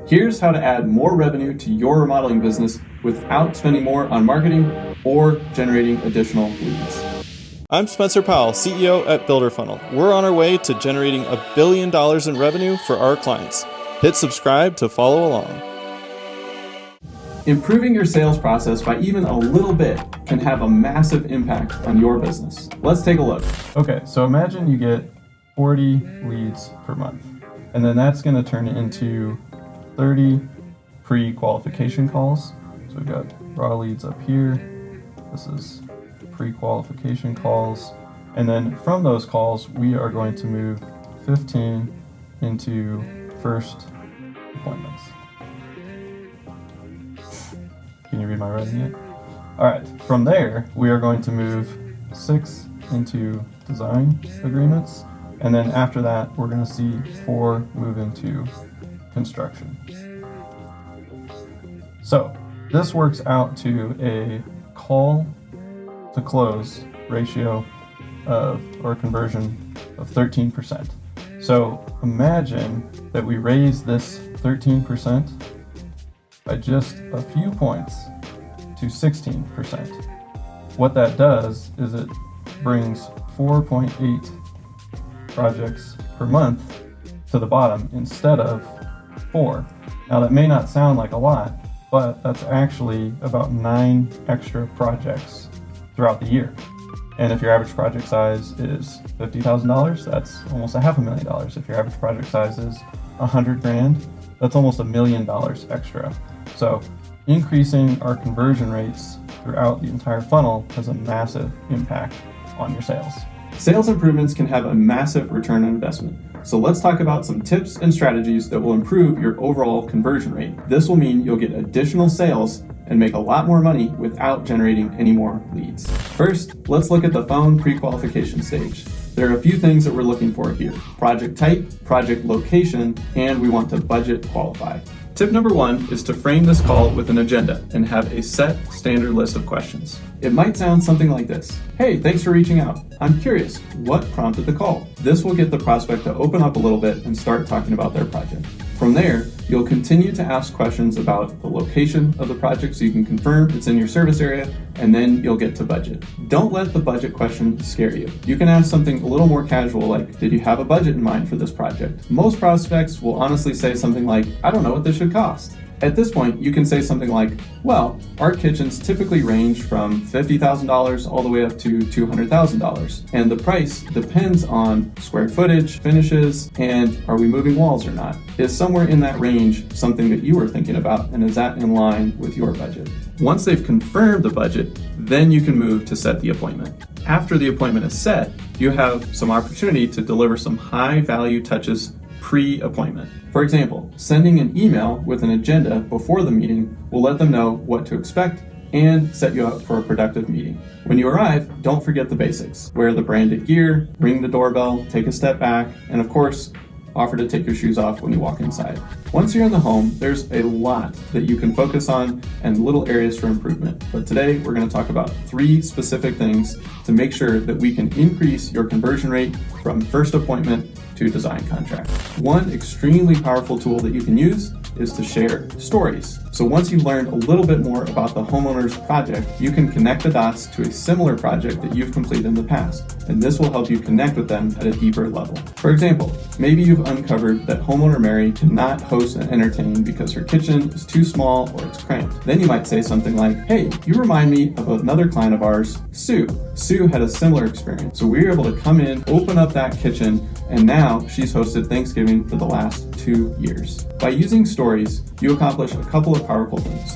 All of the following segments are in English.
Here's how to add more revenue to your remodeling business without spending more on marketing or generating additional leads. I'm Spencer Powell, CEO at Builder Funnel. We're on our way to generating $1 billion in revenue for our clients. Hit subscribe to follow along. Improving your sales process by even a little bit can have a massive impact on your business. Let's take a look. Okay, so imagine you get 40 leads per month, and then that's going to turn into 30 pre-qualification calls. So we've got raw leads up here. This is pre-qualification calls. And then from those calls, we are going to move 15 into first appointments. Can you read my writing yet? All right, from there, we are going to move 6 into design agreements. And then after that, we're going to see 4 move into construction. So this works out to a call to close ratio of, or conversion of 13%. So imagine that we raise this 13% by just a few points to 16%. What that does is it brings 4.8 projects per month to the bottom instead of 4. Now that may not sound like a lot, but that's actually about 9 extra projects throughout the year. And if your average project size is $50,000, that's almost $500,000. If your average project size is $100,000, that's almost $1 million extra. So increasing our conversion rates throughout the entire funnel has a massive impact on your sales. Sales improvements can have a massive return on investment. So let's talk about some tips and strategies that will improve your overall conversion rate. This will mean you'll get additional sales and make a lot more money without generating any more leads. First, let's look at the phone pre-qualification stage. There are a few things that we're looking for here: project type, project location, and we want to budget qualify. Tip number 1 is to frame this call with an agenda and have a set standard list of questions. It might sound something like this. Hey, thanks for reaching out. I'm curious, what prompted the call? This will get the prospect to open up a little bit and start talking about their project. From there, you'll continue to ask questions about the location of the project so you can confirm it's in your service area, and then you'll get to budget. Don't let the budget question scare you. You can ask something a little more casual like, did you have a budget in mind for this project? Most prospects will honestly say something like, I don't know what this should cost. At this point, you can say something like, well, our kitchens typically range from $50,000 all the way up to $200,000. And the price depends on square footage, finishes, and are we moving walls or not? Is somewhere in that range something that you were thinking about, and is that in line with your budget? Once they've confirmed the budget, then you can move to set the appointment. After the appointment is set, you have some opportunity to deliver some high value touches pre-appointment. For example, sending an email with an agenda before the meeting will let them know what to expect and set you up for a productive meeting. When you arrive, don't forget the basics. Wear the branded gear, ring the doorbell, take a step back, and of course, offer to take your shoes off when you walk inside. Once you're in the home, there's a lot that you can focus on and little areas for improvement. But today, we're going to talk about 3 specific things to make sure that we can increase your conversion rate from first appointment to design contract. One extremely powerful tool that you can use is to share stories. So once you've learned a little bit more about the homeowner's project, you can connect the dots to a similar project that you've completed in the past, and this will help you connect with them at a deeper level. For example, maybe you've uncovered that homeowner Mary cannot host and entertain because her kitchen is too small or it's cramped. Then you might say something like, hey, you remind me of another client of ours, Sue. Sue had a similar experience. So we were able to come in, open up that kitchen, and now she's hosted Thanksgiving for the last 2 years. By using stories, you accomplish a couple of powerful things.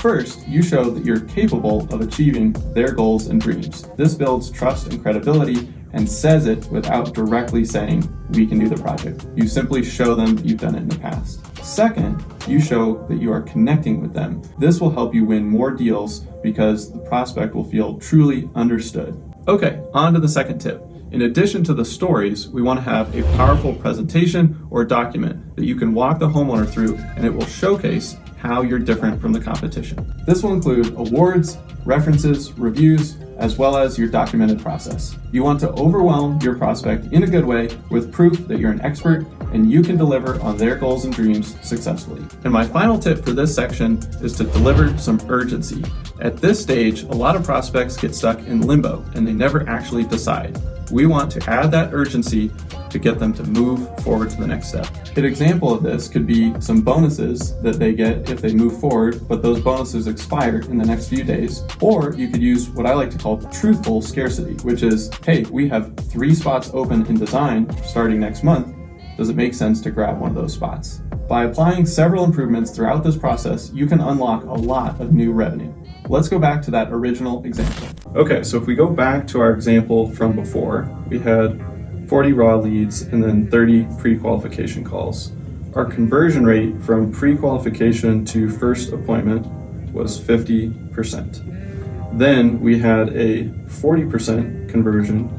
First, you show that you're capable of achieving their goals and dreams. This builds trust and credibility and says it without directly saying, we can do the project. You simply show them that you've done it in the past. Second, you show that you are connecting with them. This will help you win more deals because the prospect will feel truly understood. Okay, on to the second tip. In addition to the stories, we want to have a powerful presentation or document that you can walk the homeowner through, and it will showcase how you're different from the competition. This will include awards, references, reviews, as well as your documented process. You want to overwhelm your prospect in a good way with proof that you're an expert and you can deliver on their goals and dreams successfully. And my final tip for this section is to deliver some urgency. At this stage, a lot of prospects get stuck in limbo and they never actually decide. We want to add that urgency to get them to move forward to the next step. An example of this could be some bonuses that they get if they move forward, but those bonuses expire in the next few days. Or you could use what I like to call truthful scarcity, which is, hey, we have 3 spots open in design starting next month. Does it make sense to grab one of those spots? By applying several improvements throughout this process, you can unlock a lot of new revenue. Let's go back to that original example. Okay, so if we go back to our example from before, we had 40 raw leads and then 30 pre-qualification calls. Our conversion rate from pre-qualification to first appointment was 50%. Then we had a 40% conversion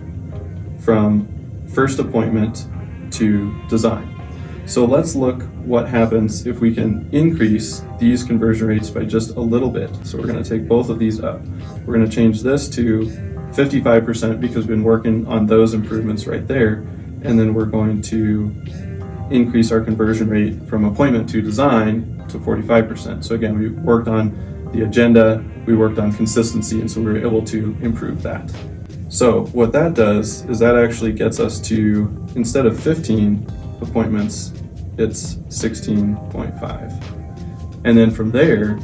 from first appointment to design. So let's look what happens if we can increase these conversion rates by just a little bit. So we're going to take both of these up. We're going to change this to 55% because we've been working on those improvements right there. And then we're going to increase our conversion rate from appointment to design to 45%. So again, we worked on the agenda, we worked on consistency, and so we were able to improve that. So what that does is that actually gets us to, instead of 15 appointments, it's 16.5. And then from there,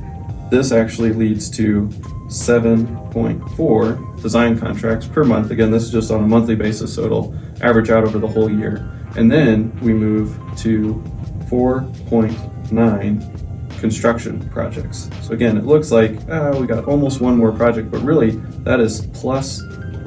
this actually leads to 7.4 design contracts per month. Again, this is just on a monthly basis, so it'll average out over the whole year. And then we move to 4.9 construction projects. So again, it looks like we got almost one more project, but really that is plus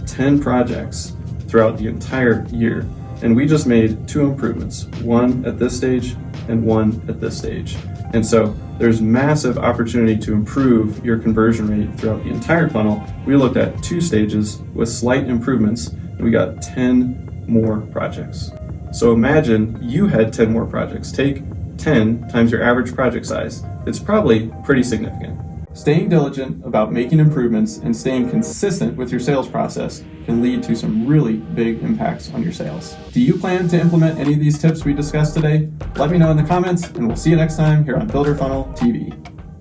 10 projects throughout the entire year. And we just made 2 improvements, one at this stage and one at this stage. And so there's massive opportunity to improve your conversion rate throughout the entire funnel. We looked at 2 stages with slight improvements, and we got 10 more projects. So imagine you had 10 more projects. Take 10 times your average project size. It's probably pretty significant. Staying diligent about making improvements and staying consistent with your sales process can lead to some really big impacts on your sales. Do you plan to implement any of these tips we discussed today? Let me know in the comments, and we'll see you next time here on Builder Funnel TV.